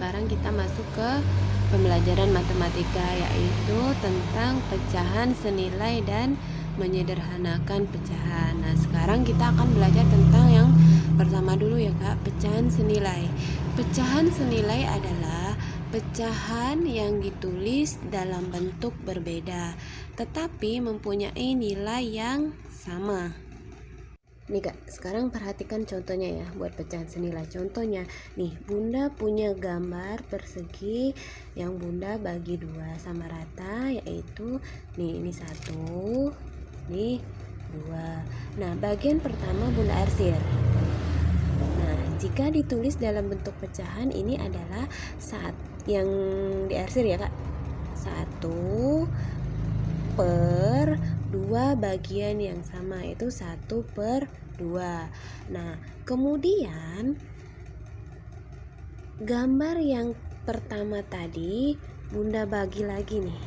sekarang kita masuk ke pembelajaran matematika, yaitu tentang pecahan senilai dan menyederhanakan pecahan. Nah, sekarang kita akan belajar tentang yang pertama dulu ya Kak, pecahan senilai. Pecahan senilai adalah pecahan yang ditulis dalam bentuk berbeda, tetapi mempunyai nilai yang sama. Nih Kak, sekarang perhatikan contohnya ya buat pecahan senilai. Contohnya nih, Bunda punya gambar persegi yang Bunda bagi dua sama rata, yaitu nih ini 1, nih 2. Nah, bagian pertama Bunda arsir. Nah, jika ditulis dalam bentuk pecahan, ini adalah saat yang diarsir ya Kak, 1/2 bagian yang sama, itu 1/2. Nah, kemudian gambar yang pertama tadi Bunda bagi lagi nih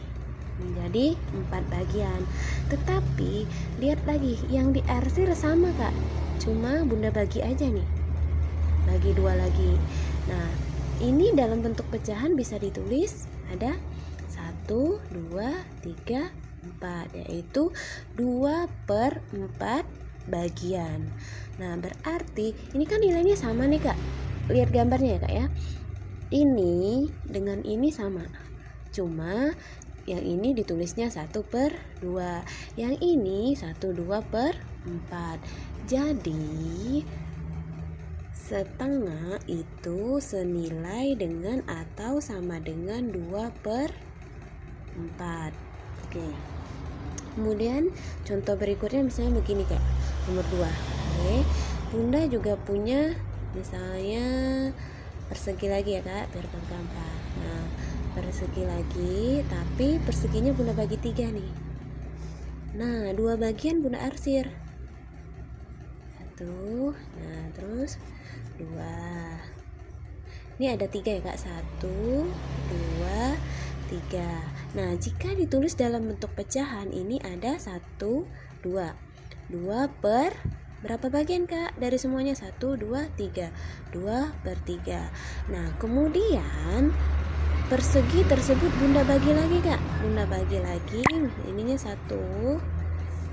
menjadi 4 bagian. Tetapi lihat lagi, yang diarsir sama Kak, cuma Bunda bagi aja nih, bagi 2 lagi. Nah, ini dalam bentuk pecahan bisa ditulis ada 1, 2, 3, 4, yaitu 2/4 bagian. Nah, berarti ini kan nilainya sama nih Kak. Lihat gambarnya ya Kak ya. Ini dengan ini sama, cuma yang ini ditulisnya 1/2, yang ini 1/2/4. Jadi setengah itu senilai dengan atau sama dengan 2/4. Oke. Kemudian contoh berikutnya misalnya begini Kak, nomor 2. Oke. Bunda juga punya misalnya persegi lagi ya Kak, biar gampang. Nah, persegi lagi, tapi perseginya Bunda bagi 3 nih. Nah, 2 bagian Bunda arsir. 1, nah terus 2. Ini ada 3 ya Kak, 1, 2, 3. Nah, jika ditulis dalam bentuk pecahan, ini ada 1, 2. 2 per berapa bagian Kak? Dari semuanya 1, 2, 3. 2/3. Nah, kemudian persegi tersebut Bunda bagi lagi Kak. Bunda bagi lagi, ininya 1,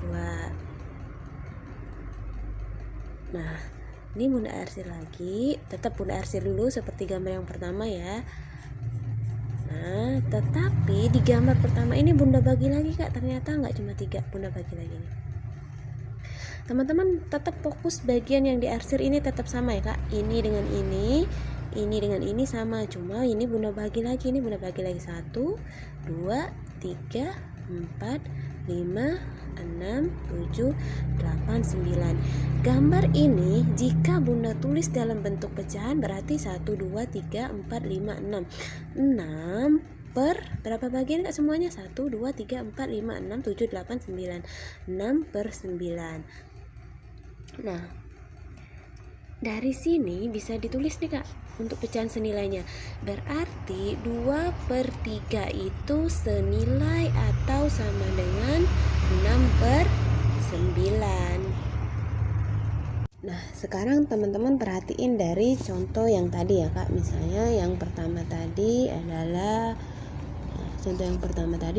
2. Nah, ini Bunda arsir lagi. Tetap Bunda arsir dulu seperti gambar yang pertama ya. Nah, tetapi di gambar pertama ini Bunda bagi lagi Kak, ternyata nggak cuma 3, Bunda bagi lagi nih. Teman-teman tetap fokus bagian yang diarsir ini tetap sama ya Kak. Ini dengan ini dengan ini sama, cuma ini Bunda bagi lagi, ini Bunda bagi lagi 1, 2, 3, 4, 5, 6, 7, 8, 9. Gambar ini jika Bunda tulis dalam bentuk pecahan berarti 1, 2, 3, 4, 5, 6. 6 per berapa bagian Kak semuanya? 1, 2, 3, 4, 5, 6, 7, 8, 9. 6/9. Nah, dari sini bisa ditulis nih Kak untuk pecahan senilainya. Berarti 2/3 itu senilai atau sama dengan 6/9. Nah, sekarang teman-teman perhatiin dari contoh yang tadi ya Kak. Misalnya yang pertama tadi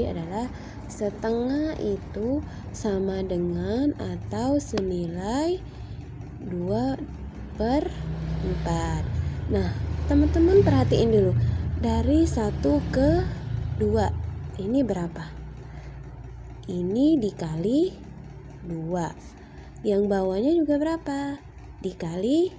adalah setengah itu sama dengan atau senilai 2/4. Nah, teman-teman perhatiin dulu, dari 1 ke 2 ini berapa? Ini dikali 2. Yang bawahnya juga berapa? Dikali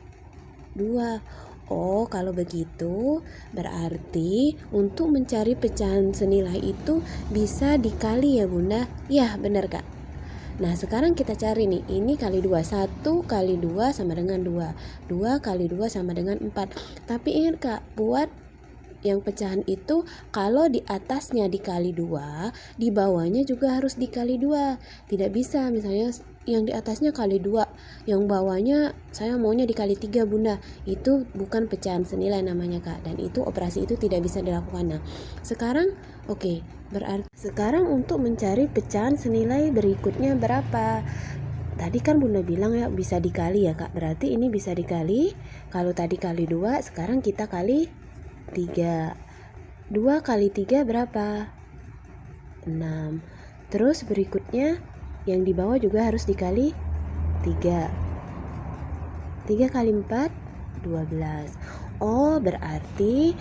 2. Oh, kalau begitu berarti untuk mencari pecahan senilai itu bisa dikali ya Bunda? Ya, benar Kak. Nah, sekarang kita cari nih, ini kali 2. 1 kali 2 sama dengan 2. 2 kali 2 sama dengan 4. Tapi ingat Kak, buat yang pecahan itu kalau di atasnya dikali 2, di bawahnya juga harus dikali 2. Tidak bisa misalnya yang di atasnya kali 2, yang bawahnya saya maunya dikali 3 Bunda. Itu bukan pecahan senilai namanya Kak, dan itu operasi itu tidak bisa dilakukan. Nah, sekarang oke, berarti sekarang untuk mencari pecahan senilai berikutnya berapa? Tadi kan Bunda bilang ya bisa dikali ya Kak, berarti ini bisa dikali. Kalau tadi kali 2, sekarang kita kali 3. 2 kali 3 berapa? 6. Terus berikutnya yang di bawah juga harus dikali 3. 3 kali 4, 12. Oh, berarti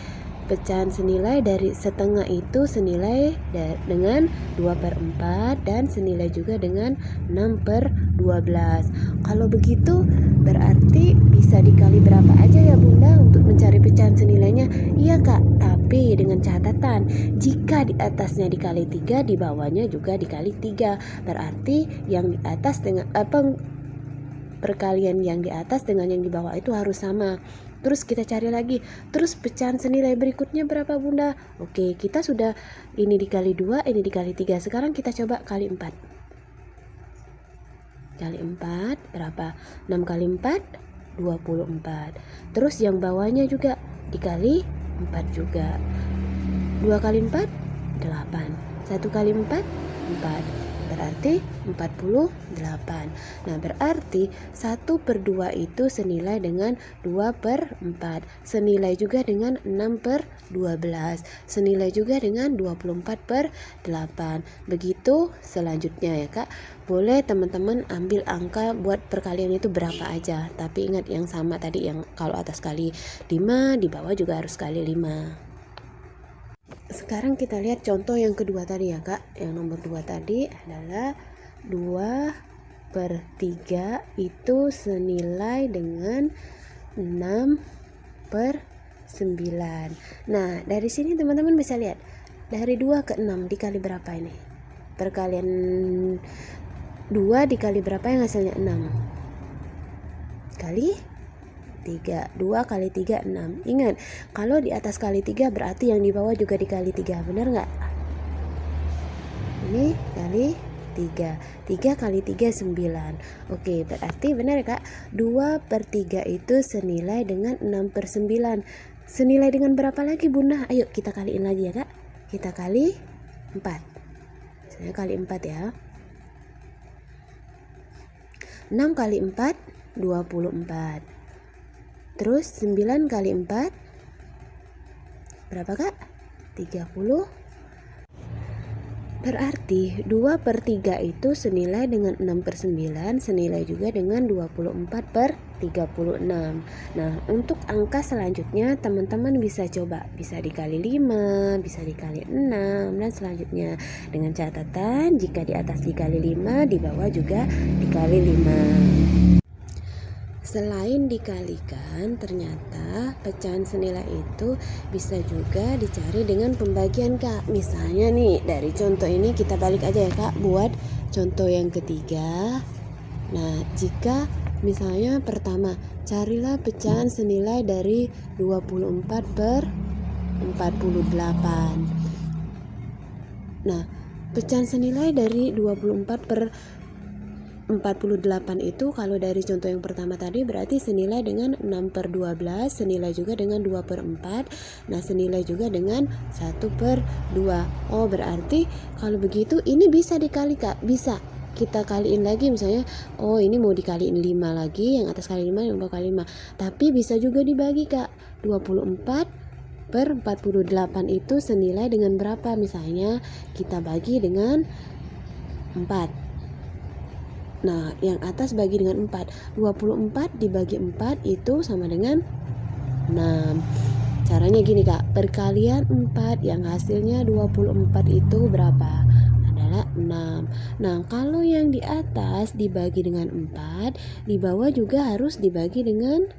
pecahan senilai dari setengah itu senilai dengan 2/4 dan senilai juga dengan 6/12. Kalau begitu berarti bisa dikali berapa aja ya Bunda untuk mencari pecahan senilainya? Iya Kak, tapi dengan catatan jika di atasnya dikali 3, di bawahnya juga dikali 3. Berarti yang di atas dengan perkalian yang di atas dengan yang di bawah itu harus sama. Terus kita cari lagi, terus pecahan senilai berikutnya berapa Bunda? Oke, kita sudah ini dikali 2, ini dikali 3. Sekarang kita coba kali 4. Kali 4 berapa? 6 kali 4, 24. Terus yang bawahnya juga dikali 4 juga. 2 kali 4, 8. 1 kali 4, 4. Berarti 48. Nah, berarti 1/2 itu senilai dengan 2/4. Senilai juga dengan 6/12. Senilai juga dengan 24/8. Begitu selanjutnya ya Kak. Boleh teman-teman ambil angka buat perkalian itu berapa aja. Tapi ingat yang sama tadi, yang kalau atas kali 5, di bawah juga harus kali 5. Sekarang kita lihat contoh yang kedua tadi ya Kak. Yang nomor 2 tadi adalah 2/3 itu senilai dengan 6/9. Nah, dari sini teman-teman bisa lihat, dari 2 ke 6 dikali berapa ini? Perkalian 2 dikali berapa yang hasilnya 6? Kali 3. 2 kali 3, 6. Ingat, kalau di atas kali 3 berarti yang di bawah juga dikali 3. Benar nggak? Ini kali 3. 3 kali 3, 9. Oke, berarti benar ya Kak? 2/3 itu senilai dengan 6/9. Senilai dengan berapa lagi Bunda? Ayo kita kaliin lagi ya Kak. Kita kali 4. Saya kali 4 ya. 6 kali 4, 24. Terus 9 kali 4 berapa Kak? 30. Berarti 2/3 itu senilai dengan 6/9, senilai juga dengan 24/36. Nah, untuk angka selanjutnya teman-teman bisa coba, bisa dikali 5, bisa dikali 6, dan selanjutnya. Dengan catatan jika di atas dikali 5, di bawah juga dikali 5. Selain dikalikan, ternyata pecahan senilai itu bisa juga dicari dengan pembagian Kak. Misalnya nih, dari contoh ini kita balik aja ya Kak, buat contoh yang ketiga. Nah, jika misalnya pertama, carilah pecahan senilai dari 24/48. Nah, pecahan senilai dari 24/48 itu kalau dari contoh yang pertama tadi berarti senilai dengan 6/12, senilai juga dengan 2/4, nah senilai juga dengan 1/2. Oh, berarti kalau begitu ini bisa dikali Kak, bisa kita kaliin lagi misalnya, oh ini mau dikaliin 5 lagi, yang atas kali 5, yang bawah kali 5. Tapi bisa juga dibagi Kak, 24/48 itu senilai dengan berapa? Misalnya kita bagi dengan 4. Nah, yang atas bagi dengan 4. 24 dibagi 4 itu sama dengan 6. Caranya gini Kak, perkalian 4 yang hasilnya 24 itu berapa? Adalah 6. Nah, kalau yang di atas dibagi dengan 4, di bawah juga harus dibagi dengan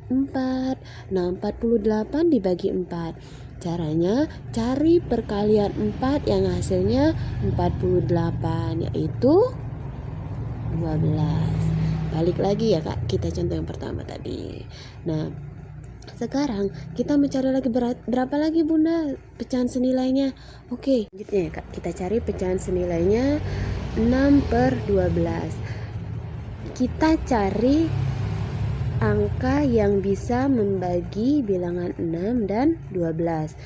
4. Nah, 48 dibagi 4. Caranya cari perkalian 4 yang hasilnya 48, yaitu 12. Balik lagi ya Kak, kita contoh yang pertama tadi. Nah, sekarang kita mencari lagi berapa lagi Bunda pecahan senilainya. Oke, selanjutnya ya Kak, kita cari pecahan senilainya 6/12. Kita cari angka yang bisa membagi bilangan 6 dan 12.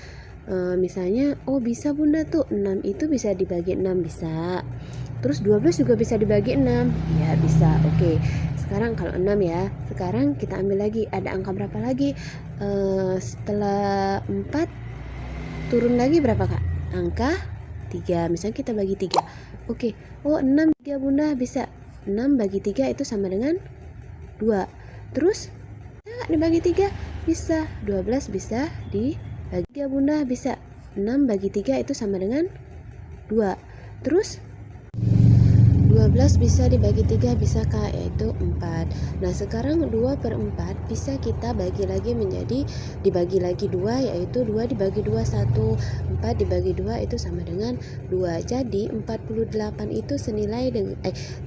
Misalnya, oh bisa Bunda tuh 6 itu bisa dibagi 6, bisa. Terus 12 juga bisa dibagi 6. Ya, bisa. Oke. sekarang kalau 6 ya. Sekarang kita ambil lagi, ada angka berapa lagi? Setelah 4 turun lagi berapa Kak? Angka 3. Misalnya kita bagi 3. Oke. Oh, 6 3 Bunda bisa. 6 bagi 3 itu sama dengan 2. Terus dibagi 3 bisa. 12 bisa dibagi 3 Bunda bisa. 6 bagi 3 itu sama dengan 2. Terus 12 bisa dibagi 3 bisa Kak, yaitu 4. Nah sekarang 2/4 bisa kita bagi lagi menjadi dibagi lagi 2, yaitu 2 dibagi 2 1, 4 dibagi 2 itu sama dengan 2. Jadi 48 itu senilai dengan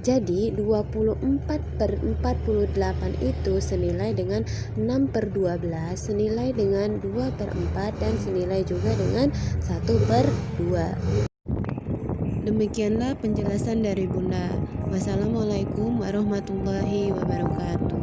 jadi 24/48 itu senilai dengan 6/12, senilai dengan 2/4 dan senilai juga dengan 1/2. Demikianlah penjelasan dari Bunda. Wassalamualaikum warahmatullahi wabarakatuh.